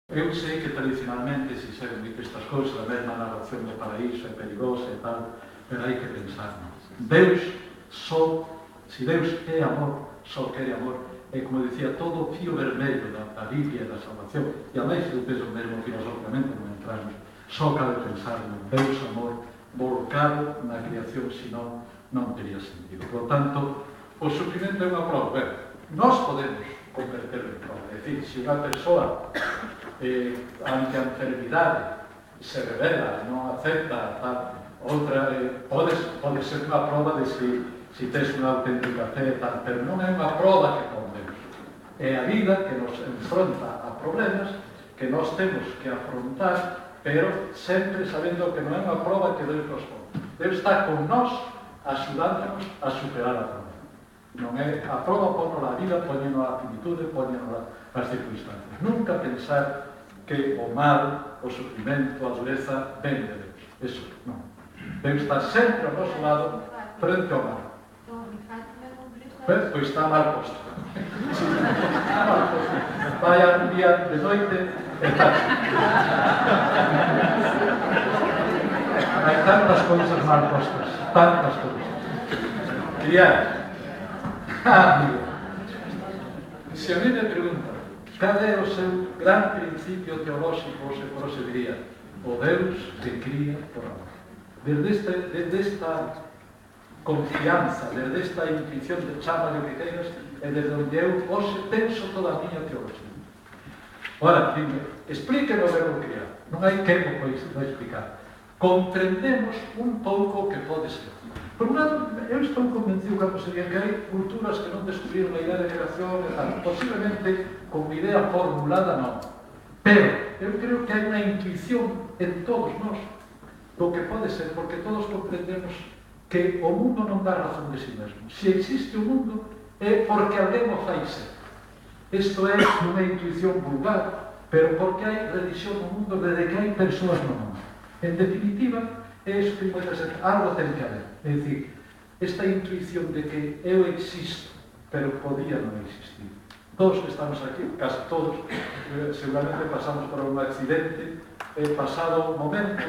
Eu sei que tradicionalmente se xeren dito estas cousas, a mesma narración do paraíso é perigosa e tal, pero hai que pensar, non? Deus só, se Deus é amor, só quere amor, e como dicía, todo o fío vermelho da Biblia e da salvación, e a máis do peso mesmo filosóficamente non entramos, só cabe pensar no Deus amor volcado na creación, senón non teria sentido. Por tanto, o sufrimento é unha prova. Ben, nós podemos converterlo en prova. É dicir, se unha persoa ante a enfermidade se revela, non acepta tal, outra, pode ser unha prova de se tes unha auténtica fe tal, pero non é unha prova que condemos. É a vida que nos enfronta a problemas que nós temos que afrontar, pero sempre sabendo que non é unha prova que Deus nos pon. Deus está con nós axudándonos a superar a prova. Non é a prova, ponnos a vida, ponnos a actitude, ponnos as circunstancias. Nunca pensar que o mal, o sufrimento, a dureza ven de Deus. Eso, non. Deus está sempre ao noso lado, frente ao mal. Pois está mal posto. Está mal posto. Vai un día de noite e tal. Hai tantas cousas mal postas, tantas cousas. Criar. Amigo, se a mí me preguntan cal é o seu gran principio teolóxico, se diría o Deus que cría por amor. Desde esta confianza, desde esta intuición de chama de o que queiras, e desde onde eu hoxe penso toda a miña teoloxía. Ora, dime, explíqueme o verbo criar. Non hai que pois explicar. Comprendemos un pouco o que pode ser. Por un lado, eu estou convencido que sería que hai culturas que non descubriron a idea de creación e tal. Posiblemente, con idea formulada, non. Pero, eu creo que hai unha intuición en todos nós do que pode ser, porque todos comprendemos que o mundo non dá razón de si mesmo. Se existe o mundo, é porque alguén o fai ser. Isto é unha intuición vulgar, pero porque hai religión no mundo desde que hai persoas no mundo. En definitiva, é iso que pode ser, algo ten que haber. É dicir, esta intuición de que eu existo, pero podía non existir. Todos que estamos aquí, casi todos, seguramente pasamos por un accidente, pasado un momento,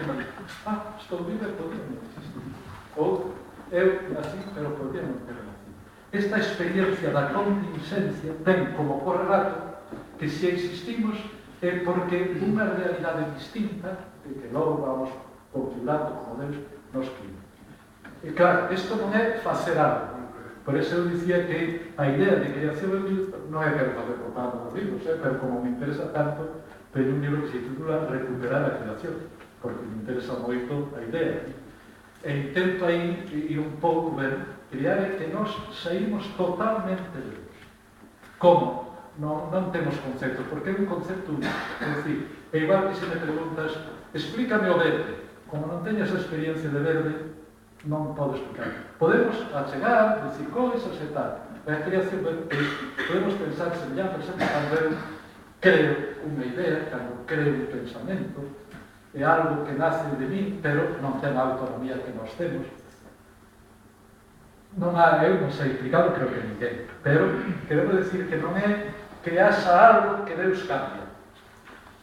estou vivo e podía non existir. Ou, eu nací, pero podía non ter nacido. Esta experiencia da contingencia ten como correlato que se existimos é porque unha realidade distinta, que logo vamos configurando como Deus nos cría. E claro, isto non é facer algo. Por eso eu dicía que a idea de creación non é que fazer contando nos libros, pero como me interesa tanto, teño un libro que se titula Recuperar a creación, porque me interesa moito a idea. E intento aí ir un pouco ver, criar é que nós saímos totalmente de Deus. Como? Non temos conceptos, porque é un concepto único. É dicir, é igual que se me preguntas, explícame o verde. Como non teñas a experiencia de verde, non podo explicar. Podemos achegar, dicir coisas e tal. A creación, podemos pensar semellante, sempre cando eu creo unha idea, cando creo un pensamento, é algo que nace de mí, pero non ten a autonomía que nós temos. Non há, eu non sei explicarlo, creo que ninguén, pero queremos decir que non é que haxa algo que Deus cambia.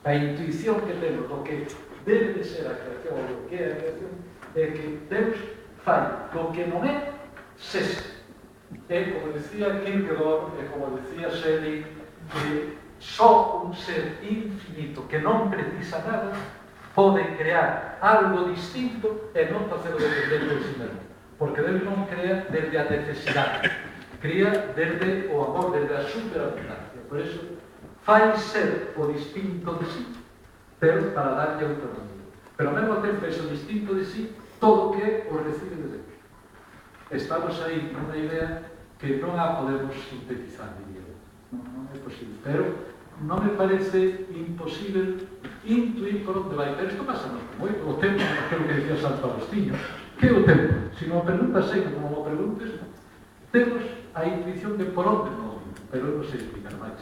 A intuición que temos do que debe de ser a creación, ou do que é a creación, é que Deus fai do que non é, cese. É, como decía Kierkegaard, e como decía Shelley, que só un ser infinito que non precisa nada pode crear algo distinto e non facelo dependente de si mesmo. Porque Deus non crea desde a necesidade, crea desde o amor, desde a superabundancia. Por iso, fai ser o distinto de si, pero para darlle autonomía. Pero ao mesmo tempo, ese distinto de si, todo o que é o recibe de Deus. Estamos aí nunha idea que non a podemos sintetizar, diría. Non é posible. Pero non me parece imposible intuir por onde vai. Pero isto pasa moito. O tempo, aquilo que decía Santo Agostinho, que é o tempo? Se non preguntas sei como o preguntes, temos a intuición de por onde non, pero non sei explicar máis.